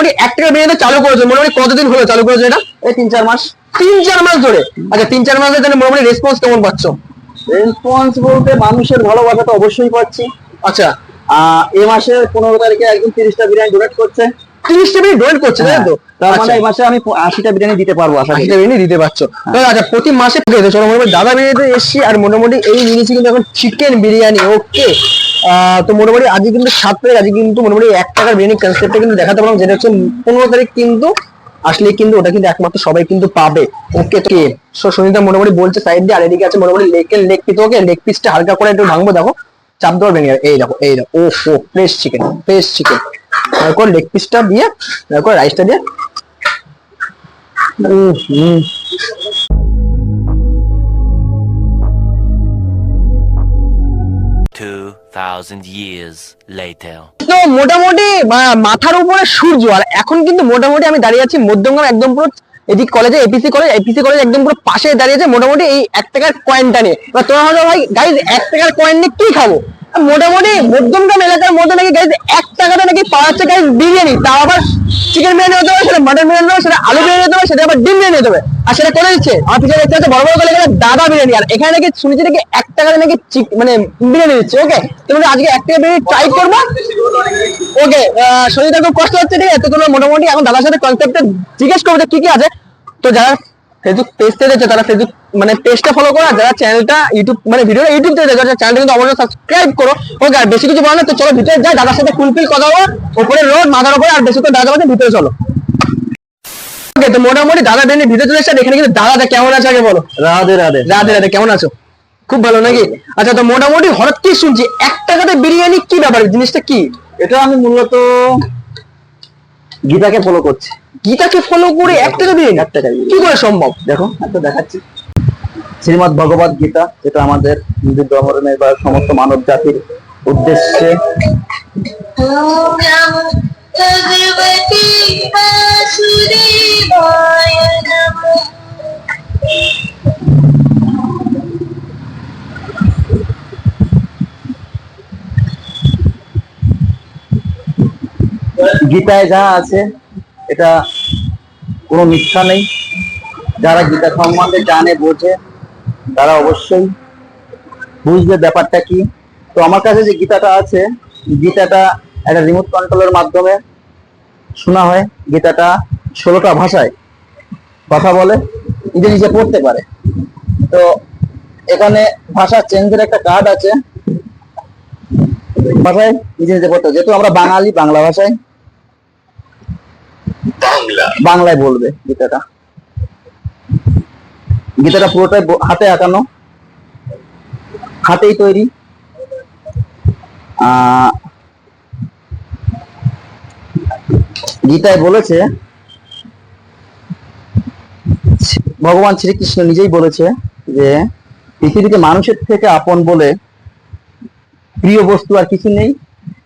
মোটামুটি 1 টাকা বিরিয়ানি চালু করেছো, মোটামুটি কতদিন হলো চালু করেছো এটা? এই 3-4 মাস। 3-4 মাস ধরে? আচ্ছা 3-4 মাসের জন্য মোটামুটি রেসপন্স কেমন পাচ্ছ? রেসপন্স বলতে মানুষের ভালোবাসা তো অবশ্যই পাচ্ছি। আচ্ছা এই মাসের 15 তারিখে একদম 30টা বিরিয়ানি ডোনেট করছে। 30টা বিরিয়ানি ডোনেট করছে, তাই তো? তার মানে এই মাসে আমি 80টা বিরিয়ানি দিতে পারবো, 80টা বিরিয়ানি দিতে পারছো। আচ্ছা প্রতি মাসে চলো মোটামুটি দাদা বিরিয়ানিতে এসছি, আর মোটামুটি এই নিয়েছি কিন্তু এখন চিকেন বিরিয়ানি। ওকে, তো মোটামুটি আজকে কিন্তু 7 তারিখ, আজকে কিন্তু মোটামুটি 1 টাকার বিরিয়ানি কনসেপ্টটা কিন্তু দেখাতে পারলাম, যেটা হচ্ছে 15 তারিখ কিন্তু আসলে কিন্তু ওটা কিন্তু একমাত্র সবাই কিন্তু পাবে। ওকে, তো সুনিতা মোটামুটি বলছে সাইড দিয়ে, আর এদিকে আছে মোটামুটি লেগ পিস। ওকে, লেগ পিসটা হালকা করে একটু ভাঙবো, দেখো চাপ দেওয়ার ভেঙে যাবে। এই দেখো ও ফ্রেশ চিকেন। তারপর লেগ পিসটা দিয়ে, তারপর রাইসটা দিয়ে। 2000 years later. তো মোটামুটি মাথার উপরে সূর্য, আর এখন কিন্তু মোটামুটি আমি দাঁড়িয়ে আছি মধ্যমগ্রাম, একদম পুরো এদিক কলেজে, এপিসি কলেজ একদম পুরো পাশে দাঁড়িয়েছে মোটামুটি এই 1 টাকার কয়েনটা নিয়ে। এবার তোমার হলো ভাই গাইজ 1 টাকার কয়েন নিয়ে কি খাবো? মোটামুটি মধ্যমগ্রাম এলাকার মধ্যে নাকি গাইজ 1 টাকাতে নাকি পাওয়া যাচ্ছে গাইজ বিরিয়ানি, তাও আবার চিকেন বিরিয়ানি হতে হবে, সেটা মাটন বিরিয়ানি হতে হবে, সেটা আলু বিরিয়ানি হতে হবে, সেটা আবার ডিম বিরিয়ানি হতে হবে, আর সেটা করে দিচ্ছে আমার পিছনে দেখতে হচ্ছে বড় বড় করে দাদা বিরিয়ানি। আর এখানে নাকি শুনেছি নাকি 1 টাকাতে নাকি মানে বিরিয়ানি দিচ্ছে। ওকে, তুমি আজকে 1 টাকা বিরিয়ানি ট্রাই করবা। ওকে, শরীরটা খুব কষ্ট হচ্ছে, ঠিক আছে? তো মোটামুটি এখন দাদার সাথে কনসেপ্টটা জিজ্ঞেস করবো যে কি কি আছে। তো যারা ফেসবুক পেজ থেকে দেখছে তারা ফেসবুক মানে পেজটা ফলো করো, আর যারা চ্যানেলটা ইউটিউব মানে ভিডিওটা ইউটিউব থেকে দেখো চ্যানেলটা কিন্তু অবশ্যই সাবস্ক্রাইব করো। ওকে, আর বেশি কিছু বলো না, তো চলো ভিতরে যাই, দাদার সাথে ফুলফিল কথা বলো, উপরে রোড মাথার উপরে, আর বেশি করে দাদা আমাদের ভিতরে চলো। ওকে, তো মোটামুটি দাদা বেরিয়ে ভিতরে চলে এসেছে। এখানে কিন্তু দাদা কেমন আছে আগে বলো। রাধে রাধে। রাধে রাধে, কেমন আছো? খুব ভালো নাকি? আচ্ছা, তো মোটামুটি হঠাৎ কি শুনছি 1 টাকাতে বিরিয়ানি, কি ব্যাপার, জিনিসটা কি? এটা আমি মূলত গীতাকে ফলো করছি। গীতাকে ফলো করে 1 টাকা বিরিয়ানি? 1 টাকা কি করে সম্ভব? দেখো একটা দেখাচ্ছি, শ্রীমদ ভগবত গীতা, যেটা আমাদের হিন্দু ধর্মের বা সমস্ত মানব জাতির উদ্দেশ্যে। গীতায় যা আছে এটা কোনো মিথ্যা নেই। যারা গীতা সম্বন্ধে জানে বোঝে তারা অবশ্যই বুঝবে ব্যাপারটা কি। তো আমার কাছে যে গীতাটা আছে, গীতাটা একটা রিমোট কন্ট্রোলের মাধ্যমে শোনা হয়। গীতাটা 16টা ভাষায় কথা বলে, নিজে নিজে পড়তে পারে। তো এখানে ভাষা চেঞ্জের একটা কার্ড আছে, ভাষায় নিজে নিজে পড়তে, যেহেতু আমরা বাঙালি, বাংলা ভাষায় বাংলায় বলবে গীতাটা। গীতাটা পুরোটাই হাতে আঁকানো, হাতেই তৈরি। গীতায় বলেছে, ভগবান শ্রীকৃষ্ণ নিজেই বলেছে যে পৃথিবীতে মানুষের থেকে আপন বলে প্রিয় বস্তু আর কিছু নেই,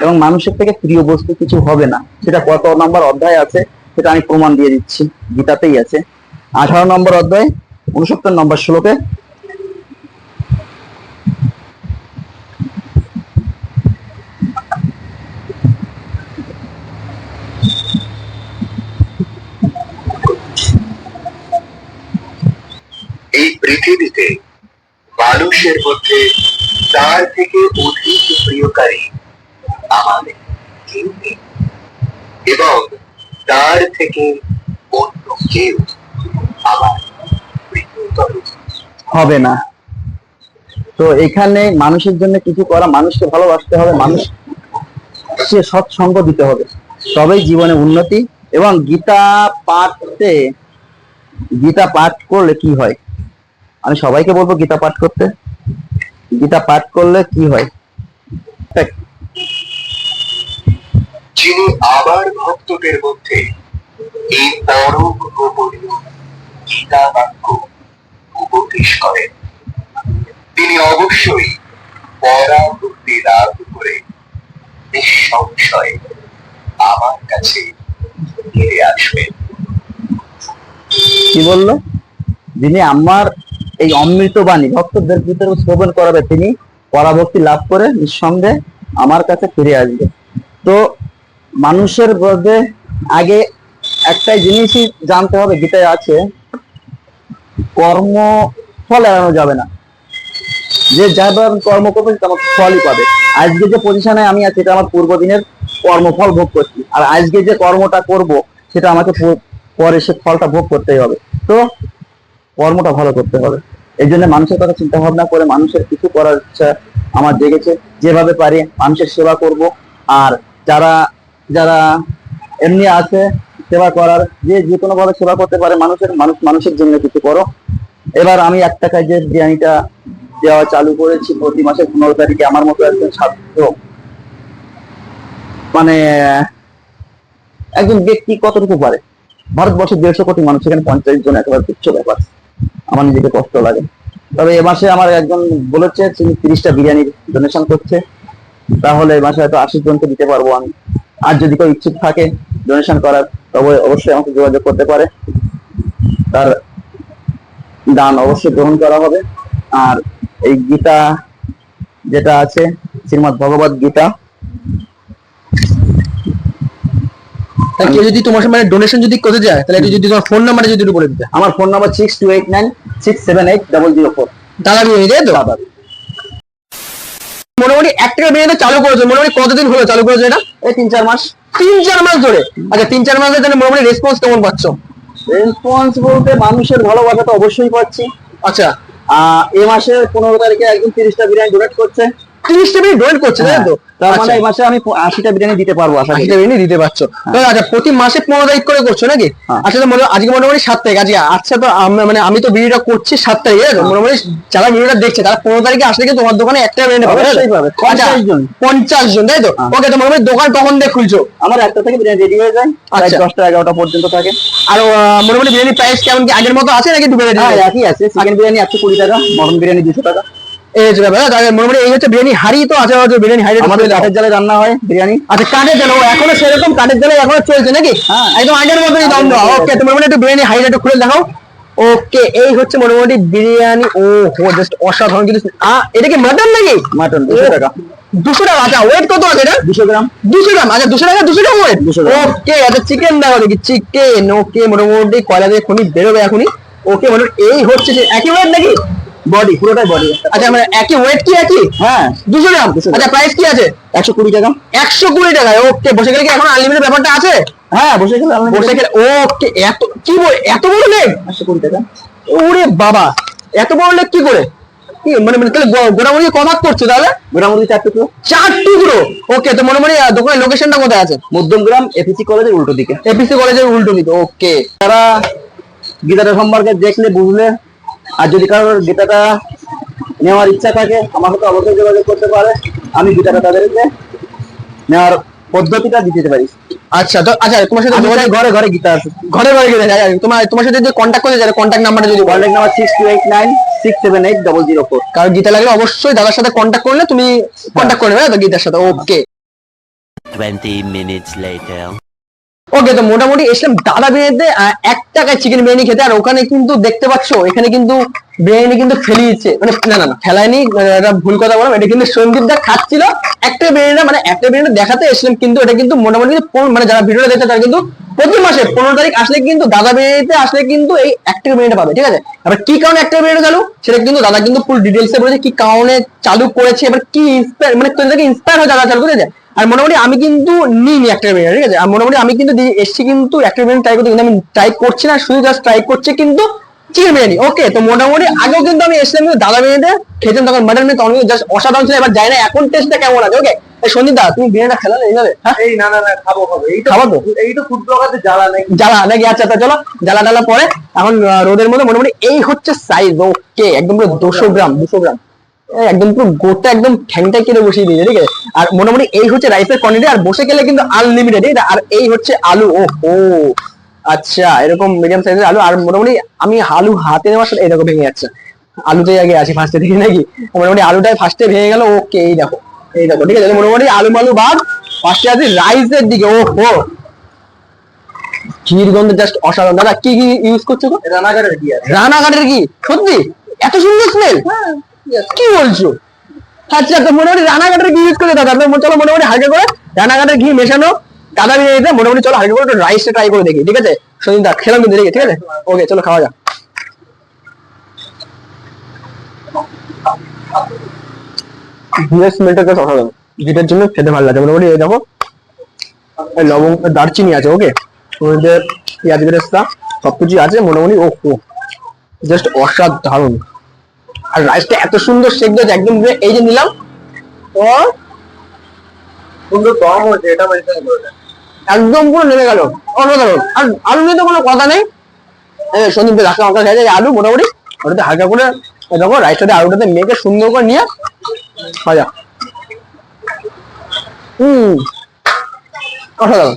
এবং মানুষের থেকে প্রিয় বস্তু কিছু হবে না। সেটা কত নম্বর অধ্যায় আছে সেটা আমি প্রমাণ দিয়ে দিচ্ছি, গীতাতেই আছে। 18 নম্বর অধ্যায় 69 নম্বর শ্লোকে। এই পৃথিবীতে মানুষের মধ্যে তার থেকে অধিক প্রিয়কারী আমাদের কেউ নেই, এবং তার থেকে অন্য কেউ আমার প্রিয়তর হবে না। তো এখানে মানুষের জন্য কিছু করা, মানুষকে ভালোবাসতে হবে, মানুষ সে সৎসঙ্গ দিতে হবে, তবেই জীবনে উন্নতি। এবং গীতা পাঠ করলে কি হয়, আমি সবাইকে বলবো গীতা পাঠ করতে। গীতা পাঠ করলে কি হয়, যিনি আবার ভক্তদের মধ্যে এই পরম গোপনীয় গীতা বাক্য উপদেশ করেন, তিনি অবশ্যই পরাভক্তি লাভ করে নিঃসংশয়ে আমার কাছে ফিরে আসবেন। কি বললো? যিনি আমার এই অমৃত বাণী ভক্তদের ভিতরে শ্রবণ করাবে, তিনি পরাভক্তি লাভ করে নিঃসন্দেহে আমার কাছে ফিরে আসবে। তো মানুষের মধ্যে আগে একটাই জিনিসই জানতে হবে, গীতায় আছে কর্ম ফল এড়ানো যাবে না। যে যাবার কর্ম করবে সে আমার ফলই পাবে। আজকে যে পজিশনে আমি আছি এটা আমার পূর্বদিনের কর্মফল ভোগ করছি, আর আজকে যে কর্মটা করব সেটা আমাকে পরে সে ফলটা ভোগ করতেই হবে। তো কর্মটা ভালো করতে হবে। এই জন্য মানুষের কথা চিন্তা ভাবনা করে মানুষের কিছু করার ইচ্ছা আমার জেগেছে। যেভাবে পারি মানুষের সেবা করব। আর যারা যারা এমনি আছে সেবা করার, যে কোনো ভাবে সেবা করতে পারে মানুষের জন্য কিছু করো। এবার আমি 1 টাকায় যে বিরিয়ানিটা দেওয়া চালু করেছি প্রতি মাসের 15 তারিখে, আমার মতো একজন ছাত্র মানে একজন ব্যক্তি কতটুকু পারে। ভারতবর্ষের 150 কোটি মানুষ, এখানে 50 জন একেবারে তুচ্ছ ব্যাপার। আমার নিজেকে কষ্ট লাগে। তবে এ মাসে আমার একজন বলেছে তিনি 30টা বিরিয়ানি ডোনেশন করছে, তাহলে এই মাসে হয়তো 80 জনকে দিতে পারবো আমি। আর যদি কেউ ইচ্ছুক থাকে ডোনেশন করার তবে অবশ্যই আমাকে যোগাযোগ করতে পারে, তার দান অবশ্যই গ্রহণ করা হবে। আর এই গীতা যেটা আছে শ্রীমদ্ ভগবত গীতা, কেউ যদি তোমার মানে ডোনেশন যদি করতে যায় তাহলে একটু যদি তোমার ফোন নাম্বারে যদি একটু বলে দিতে। আমার ফোন নাম্বার 6289678004। দাদা বিরিয়ানি, তাই তো? দাদা মোটামুটি 1 টাকা বিরিয়ানি চালু করেছে, মোটামুটি কতদিন হলো চালু করেছে এটা? এই 3-4 মাস। 3-4 মাস ধরে। আচ্ছা 3-4 মাসের জন্য মোটামুটি রেসপন্স কেমন পাচ্ছ? রেসপন্স বলতে মানুষের ভালোবাসা তো অবশ্যই পাচ্ছি। আচ্ছা এই মাসের 15 তারিখে একজন 30টা বিরিয়ানি ডোনেট করছে। 30টা বিরিয়ানি ডোনেট করছে, তাই তো? তার মানে এই মাসে আমি 80টা বিরিয়ানি দিতে পারবো আশা করি। 80টা বিরিয়ানি দিতে পারছো। তো আচ্ছা প্রতি মাসে 15 তারিখ করে করছো নাকি? হ্যাঁ। আচ্ছা তো আজকে মোটামুটি 7 তারিখ আজকে। আচ্ছা তো মানে আমি তো ভিডিওটা করছি 7 তারিখে, তাই তো? মোটামুটি যারা ভিডিওটা দেখছে তারা 15 তারিখে আসলে কিন্তু তোমার দোকানে একটা বিরিয়ানি পাবে, তাই তো? অবশ্যই পাবে। আচ্ছা 50 জন। 50 জন, তাই তো? হ্যাঁ। ওকে, তো মোটামুটি দোকান কখন দিয়ে খুলছো? আমার 1টা থেকে বিরিয়ানি রেডি হয়ে যায়, প্রায় আচ্ছা। 10টা 11টা পর্যন্ত থাকে। আর মোটামুটি বিরিয়ানি প্রাইস কেমন কি আগের মতো আছে নাকি একটু বেড়ে হ্যাঁ দিয়েছে? একই আছে। চিকেন বিরিয়ানি 120 টাকা, মটন বিরিয়ানি 200 টাকা। এই হচ্ছে ব্যাপার। তাহলে মোটামুটি এই হচ্ছে বিরিয়ানি হাড়ি, তো আছে হচ্ছে বিরিয়ানি হাড়ি আমাদের কাঠের জালে রান্না হয় বিরিয়ানি। আচ্ছা কাঠের জাল, এখনো সেরকম কাঠের জালে এখনো চলছে নাকি? হ্যাঁ। একদম আগের মতনই দাম দেওয়া। ওকে, তো মোটামুটি একটু বিরিয়ানি হাড়িটা একটু খুলে দেখাও। ওকে, এই হচ্ছে মোটামুটি বিরিয়ানি। ও হো, জাস্ট অসাধারণ কিন্তু। এটা কি মাটন নাকি? মাটন 200 টাকা। 200 টাকা। আচ্ছা ওয়েট কত আছে এটা? 200 গ্রাম। 200 গ্রাম। আচ্ছা 200 টাকা, 200 গ্রাম ওয়েট। 200 গ্রাম। ওকে, আচ্ছা চিকেন দেখো দেখি, চিকেন। ওকে, মোটামুটি কয়লা দিয়ে খনি বেরোবে এখনই। ওকে, মোটামুটি এই হচ্ছে যে একই ওয়েট নাকি? বডি পুরোটাই বডি। আচ্ছা মানে একই ওয়েট কি একই? হ্যাঁ 200 গ্রাম। 200 গ্রাম। আচ্ছা প্রাইস কি আছে? 120 টাকা। 120 টাকায়। ওকে, বসে গেলে কি এখন আনলিমিটেড ব্যাপারটা আছে? হ্যাঁ বসে গেলে বসে গেলে। ওকে, এত কি এত বড় লেগ? 120 টাকা। ওরে বাবা, এত বড় লেগ কি করে? কি মানে তাহলে গোড়ামুড়ি কমাক করছে তাহলে? গোড়ামুড়ি 4 টুকরো। 4 টুকরো। ওকে, তো মোটামুটি দোকানের লোকেশনটা কোথায় আছে? মধ্যমগ্রাম এপিসি কলেজের উল্টো দিকে। এপিসি কলেজের উল্টো দিকে। ওকে, তারা গীতাটা সম্পর্কে দেখলে বুঝলে, আর যদি কারোর গীতাটা নেওয়ার ইচ্ছা থাকে আমার সাথে অবশ্যই যোগাযোগ করতে পারে। আমি গীতাটা তাদেরকে নেওয়ার পদ্ধতিটা দিতে পারি। আচ্ছা তো আচ্ছা তোমার সাথে ঘরে ঘরে গীতা আছে। ঘরে ঘরে গেলে তোমার সাথে যে কন্ট্যাক্ট করতে যায়, কন্ট্যাক্ট নাম্বারটা যদি বলো। Contact number 6289678004। কারণ গীতা লাগলে অবশ্যই দাদার সাথে কন্ট্যাক্ট করলে তুমি কন্ট্যাক্ট করে নেবে তো গীতার সাথে। ওকে 20 minutes later. ওকে, তো মোটামুটি এসলাম দাদা বিরিয়ানিতে 1 টাকায় চিকেন বিরিয়ানি খেতে। আর ওখানে কিন্তু দেখতে পাচ্ছ এখানে কিন্তু বিরিয়ানি কিন্তু ফেলিয়েছে, মানে না ফেলায়নি, এটা ভুল কথা বললাম। এটা কিন্তু সন্দীপ দা খাচ্ছিল একটা বিরিয়ানি, মানে একটা বিরিয়ানি দেখাতে এসলাম। কিন্তু এটা কিন্তু মোটামুটি মানে যারা ভিডিওটা দেখছে তারা কিন্তু প্রতি মাসে 15 তারিখ আসলে কিন্তু দাদা বিরিয়ানিতে আসলে কিন্তু এই একটা বিরিয়ানিটা পাবে, ঠিক আছে? এবার কি কারণে একটা বিরিয়ানি চালু সেটা কিন্তু দাদা কিন্তু ফুল ডিটেলসে বলেছে কি কারণে চালু করেছে, এবার কি ইন্সপায়ার মানে কোথা থেকে ইন্সপায়ার হয়ে দাদা চালু করেছে। আর মোটামুটি আমি কিন্তু নিইনি একটা বিরিয়ানি, ঠিক আছে? আর মোটামুটি আমি কিন্তু এসছি কিন্তু একটা বিরিয়ানি ট্রাই করতে, কিন্তু আমি ট্রাই করছি না, শুধু জাস্ট ট্রাই করছি কিন্তু চিকেন বিরিয়ানি। ওকে, তো মোটামুটি আগেও কিন্তু আমি এসলাম কিন্তু দাদা বিরিয়ানিতে খেতাম, তখন মাটন বিরিয়ানি তখন জাস্ট অসাধারণ ছিল। এবার জানি না এখন টেস্টটা কেমন আছে। ওকে, সন্দীপ দা তুমি বিরিয়ানিটা খেলালে এইভাবে? হ্যাঁ এই না খাবো এই খাবো তো, এই তো ফুড ব্লগারতে জ্বালা নাকি নাকি? আচ্ছা চলো জ্বালা ডালা পরে এখন রোদের মধ্যে মোটামুটি এই হচ্ছে সাইজ। ওকে, একদম পুরো 200 গ্রাম একদম পুরো গোটা একদম ঠ্যাংটা কেটে বসিয়ে দিয়েছে, ঠিক আছে? আর মোটামুটি এই হচ্ছে রাইসের কোয়ান্টিটি, আর বসে গেলে কিন্তু আনলিমিটেড। আর এই হচ্ছে আলু। ও আচ্ছা, এরকম মিডিয়াম সাইজের আলু। আর মোটামুটি আমি আলু হাতে নেওয়ার সাথে এরকম ভেঙে যাচ্ছে। আলুটাই আগে আছে ফার্স্টে থেকে নাকি? মোটামুটি আলুটাই ফার্স্টে ভেঙে গেল। ওকে, এই দেখো ঠিক আছে? মোটামুটি আলু মালু বাদ ফার্স্টে আছে রাইসের দিকে। ঘির গন্ধ জাস্ট অসাধারণ। দাদা কি কি ইউজ করছো? রানাঘাটের কি আছে? রানাঘাটের ঘি? সত্যি এত সুন্দর স্মেল? কি বলছো? আচ্ছা, তো মোটামুটি রানাঘাটের ঘি ইউজ করে দাদা। চলো মোটামুটি হালকা করে রানাঘাটের ঘি মেশানো দাদা বিরিয়ানিতে মোটামুটি চলো হালকা করে একটু রাইসটা ট্রাই করে দেখি, ঠিক আছে? সঞ্জিতা খেলাম কিন্তু দেখি, ঠিক আছে? ওকে চলো খাওয়া যাক। ঘিয়ের স্মেলটা বেশ অসাধারণ, যেটার জন্য খেতে ভালো লাগে। মোটামুটি এই দেখো লবঙ্গ দারচিনি আছে, ওকে, মধ্যে পেঁয়াজ বেরেস্তা সবকিছু আছে মোটামুটি। ও জাস্ট অসাধারণ। আর রাইসটা এত সুন্দর সেদ্ধ হয়েছে একদম। এই যে নিলাম ও সুন্দর দম হয়েছে, এটা মেনশন করে দেন। একদম পুরো নেমে গেল, অসাধারণ। আর আলু নিয়ে তো কোনো কথা নেই, সন্দীপ রাস্তা লঙ্কা খেয়ে যায় আলু মোটামুটি ওটাতে হালকা করে দেখো রাইসটাতে আলুটাতে মেখে সুন্দর করে নিয়ে ভাজা। অসাধারণ।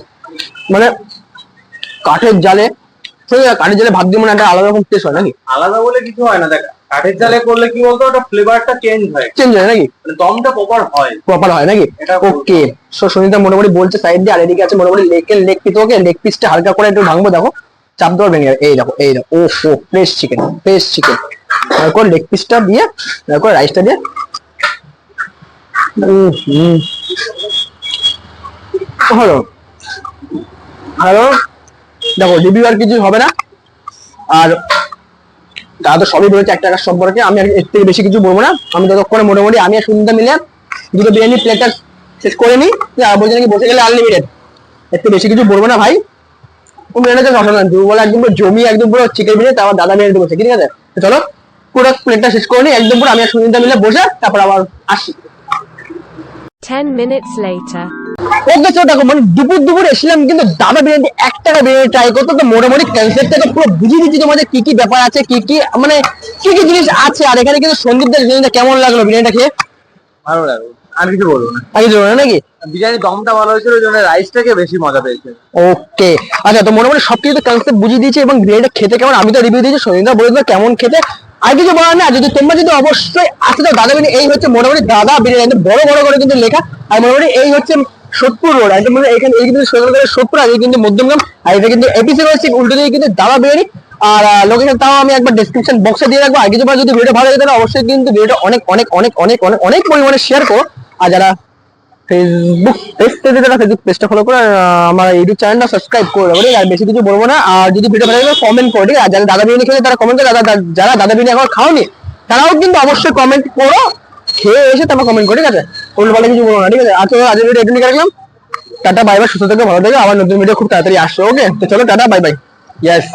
মানে কাঠের জালে কাঠের জালে ভাত দিয়ে মানে একটা আলাদা রকম টেস্ট হয় নাকি? আলাদা বলে কিছু হয় না, দেখ কাঠের জালে করলে কি বলতো ওটা ফ্লেভারটা চেঞ্জ হয়, চেঞ্জ হয় নাকি? মানে দমটা প্রপার হয় নাকি? এটা ওকে। সো সুনিতা মোটামুটি বলছে সাইড দিয়ে, আর এদিকে আছে মোটামুটি লেগ পিস। ওকে, লেগ পিসটা হালকা করে একটু ভাঙবো, দেখো চাপ দেওয়ার ভেঙে যাবে। এই দেখো এই দেখো, ও ফ্রেশ চিকেন, ফ্রেশ চিকেন। তারপর লেগ পিসটা দিয়ে তারপর রাইসটা দিয়ে ভালো ভালো। দেখো রিভিউ আর কিছু হবে না, আর দাদা তো সবই বলেছে একটা সম্পর্কে, আমি আর এর থেকে বেশি কিছু বলবো না। আমি ততক্ষণে মোটামুটি আমি আর সুনিতা মিলে দুটো বিরিয়ানি প্লেটার শেষ করে নিই। বলছে নাকি বসে গেলে আনলিমিটেড, এর থেকে বেশি কিছু বলবো না ভাই। ও বিরিয়ানিটা অসাধারণ, দুর্বল একদম পুরো জমি, একদম পুরো চিকেন বিরিয়ানি। তারপর দাদা বিরিয়ানি বলছে, ঠিক আছে? চলো পুরো প্লেটটা শেষ করে নিই একদম পুরো, আমি আর সুনিতা মিলে বসে তারপর আবার আসি। 10 minutes later. ওকে চলো দেখো, মানে দুপুর এসেছিলাম কিন্তু দাদা বিরিয়ানি 1 টাকা বিরিয়ানি ট্রাই করতে। তো মোটামুটি কনসেপ্টটা তো পুরো বুঝিয়ে দিচ্ছি তোমাদের কি কি ব্যাপার আছে, কি কি মানে কি কি জিনিস আছে। আর এখানে কিন্তু সন্দীপদের বিরিয়ানিটা কেমন লাগলো বিরিয়ানিটা খেয়ে? ভালো লাগলো, আর কিছু বলবো না। আগে চলো নাকি? বিরিয়ানি দমটা ভালো হয়েছিল, ওই জন্য রাইসটাকে বেশি মজা পেয়েছে। ওকে আচ্ছা, তো মোটামুটি সবকিছু কনসেপ্ট বুঝিয়ে দিয়েছি এবং বিরিয়ানিটা খেতে কেমন আমি তো রিভিউ দিয়েছি, সন্দীপদা বলে দিল কেমন খেতে। আর কিছু বলার না, যদি তোমরা যদি অবশ্যই আসতে তো দাদা বিরিয়ানি, এই হচ্ছে মোটামুটি দাদা বিরিয়ানি, বড় বড় করে কিন্তু লেখা। আর মোটামুটি এই হচ্ছে সোদপুর রোড, একদম মানে এখানে এই কিন্তু সোদপুর, আর এই কিন্তু মধ্যমগ্রাম, আর এটা কিন্তু এপিসি রয়েছে উল্টো দিকে কিন্তু দাদা বিরিয়ানি। আর লোকেশন তাও আমি একবার ডেসক্রিপশন বক্সে দিয়ে রাখবো। আর কিছু যদি ভিডিও ভালো লাগে তাহলে অবশ্যই কিন্তু ভিডিওটা অনেক অনেক অনেক অনেক অনেক অনেক পরিমাণে শেয়ার করো। আর যারা ফেসবুক পেজটা ফলো করে আমার ইউটিউব চ্যানেলটা সাবস্ক্রাইব করে দেবো, আর বেশি কিছু বলবো না। আর যদি ভিডিও ভালো লাগে কমেন্ট করো, ঠিক আছে? যারা দাদা বিরিয়ানি খেলে তারা কমেন্ট করে, যারা দাদা বিরিয়ানি এখন খাওনি তারাও কিন্তু অবশ্যই কমেন্ট করো, খেয়ে এসে তারপর কমেন্ট করো, ঠিক আছে? উল্টো পাল্টা কিছু বলবো না, ঠিক আছে? আজকে ভিডিও এটুকুই রাখলাম। টাটা বাই বাই, সুস্থ থেকো, ভালো থেকো। আবার নতুন ভিডিও খুব তাড়াতাড়ি আসছে। ওকে, তো চলো টাটা বাই বাই। ইয়েস।